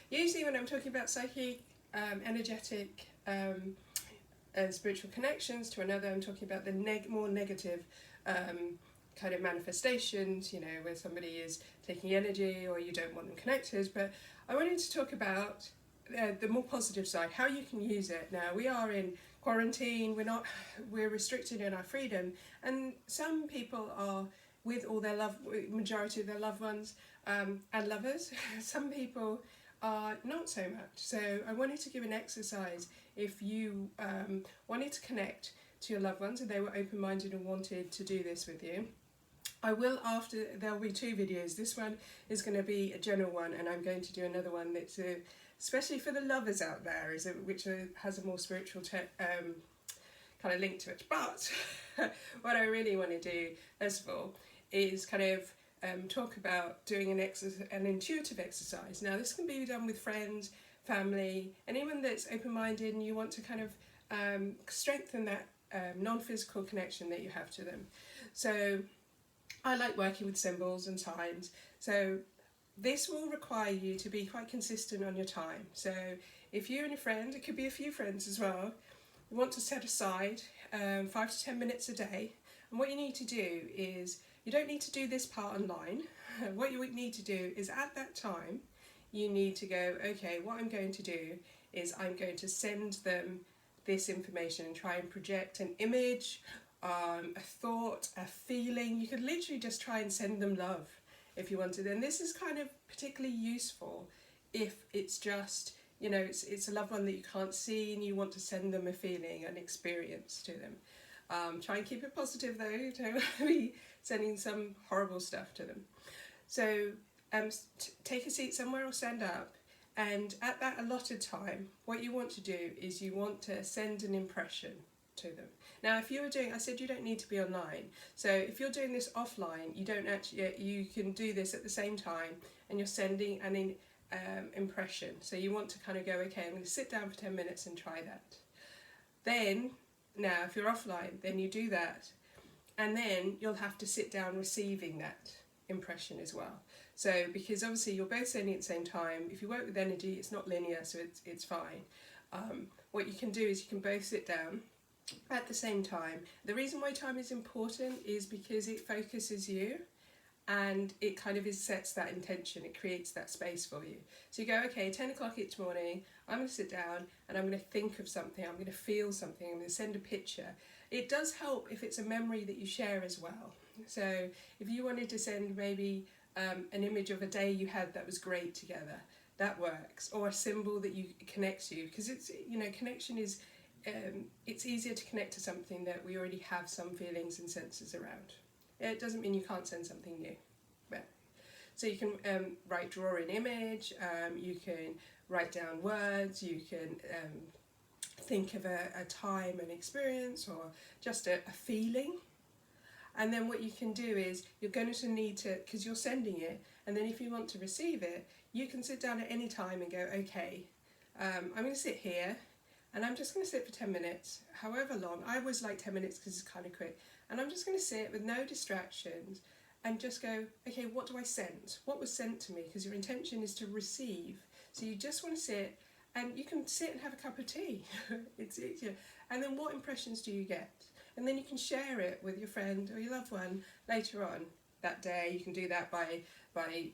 Usually when I'm talking about psychic, energetic, spiritual connections to another, I'm talking about the more negative kind of manifestations, you know, where somebody is taking energy or you don't want them connected. But I wanted to talk about the more positive side, how you can use it. Now, we are in quarantine, we're restricted in our freedom, and some people are with all their majority of their loved ones and lovers. Some people are not so much. So I wanted to give an exercise if you wanted to connect to your loved ones and they were open-minded and wanted to do this with you. I will, after, there'll be two videos. This one is going to be a general one, and I'm going to do another one that's especially for the lovers out there, which has a more spiritual kind of link to it. But what I really want to do, first of all, is kind of talk about doing an intuitive exercise. Now, this can be done with friends, family, anyone that's open-minded and you want to kind of strengthen that non-physical connection that you have to them. So I like working with symbols and signs. So this will require you to be quite consistent on your time. So if you and a friend, it could be a few friends as well, want to set aside 5 to 10 minutes a day. And what you need to do is, you don't need to do this part online. What you need to do is at that time, you need to go, okay, what I'm going to do is I'm going to send them this information and try and project an image, a thought, a feeling. You could literally just try and send them love if you wanted. And this is kind of particularly useful if it's just, you know, it's a loved one that you can't see and you want to send them a feeling, an experience to them. Try and keep it positive though, don't be sending some horrible stuff to them. So take a seat somewhere or stand up, and at that allotted time, what you want to do is you want to send an impression to them. Now, if you were doing, I said you don't need to be online, so if you're doing this offline, you don't actually, you can do this at the same time, and you're sending an impression. So you want to kind of go, okay, I'm going to sit down for 10 minutes and try that. Then, now if you're offline, then you do that, and then you'll have to sit down receiving that impression as well. So because obviously you're both sending at the same time, if you work with energy, it's not linear, so it's fine. What you can do is you can both sit down at the same time. The reason why time is important is because it focuses you, and it kind of sets that intention, it creates that space for you. So you go, okay, 10 o'clock each morning, I'm going to sit down and I'm going to think of something, I'm going to feel something, I'm going to send a picture. It does help if it's a memory that you share as well. So if you wanted to send maybe an image of a day you had that was great together, that works. Or a symbol that you connects you, because it's, you know, connection is, it's easier to connect to something that we already have some feelings and senses around. It doesn't mean you can't send something new. But, so you can draw an image, you can write down words, you can think of a time, an experience, or just a feeling. And then what you can do is, you're going to need to, because you're sending it, and then if you want to receive it, you can sit down at any time and go, okay, I'm going to sit here, and I'm just going to sit for 10 minutes, however long. I always like 10 minutes because it's kind of quick. And I'm just going to sit with no distractions and just go, okay, what do I send? What was sent to me? Because your intention is to receive. So you just want to sit, and you can sit and have a cup of tea. It's easier. And then what impressions do you get? And then you can share it with your friend or your loved one later on that day. You can do that by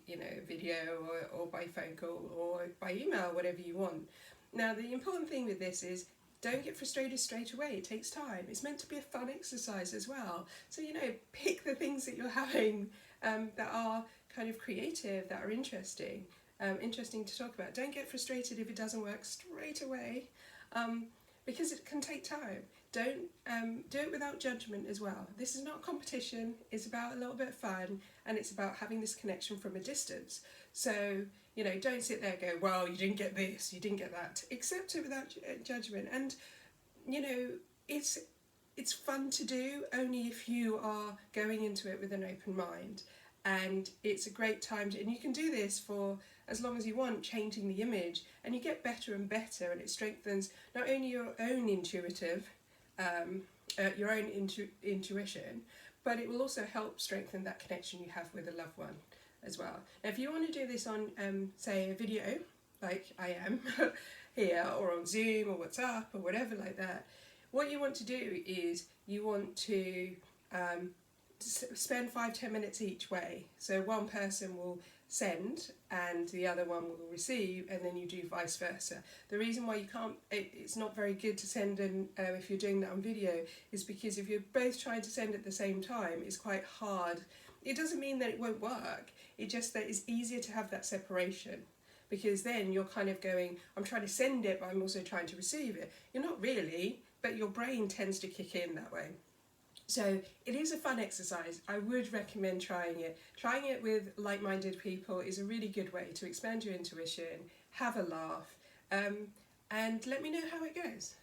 you know, video or by phone call or by email, whatever you want. Now, the important thing with this is, don't get frustrated straight away. It takes time. It's meant to be a fun exercise as well. So, you know, pick the things that you're having that are kind of creative, that are interesting to talk about. Don't get frustrated if it doesn't work straight away, because it can take time. Don't do it without judgment as well. This is not a competition. It's about a little bit of fun, and it's about having this connection from a distance. So, you know, don't sit there and go, well, you didn't get this, you didn't get that. Accept it without judgment. And, you know, it's fun to do only if you are going into it with an open mind. And it's a great time to, and you can do this for as long as you want, changing the image, and you get better and better, and it strengthens not only your own intuition, but it will also help strengthen that connection you have with a loved one as well. Now, if you want to do this on, say, a video, like I am here, or on Zoom or WhatsApp or whatever like that, what you want to do is you want to spend 5-10 minutes each way. So one person will send and the other one will receive, and then you do vice versa. The reason why you can't, it's not very good to send and if you're doing that on video, is because if you're both trying to send at the same time, it's quite hard. It doesn't mean that it won't work, it's just that it's easier to have that separation, because then you're kind of going, I'm trying to send it but I'm also trying to receive it. You're not really, but your brain tends to kick in that way. So it is a fun exercise. I would recommend trying it. Trying it with like-minded people is a really good way to expand your intuition, have a laugh, and let me know how it goes.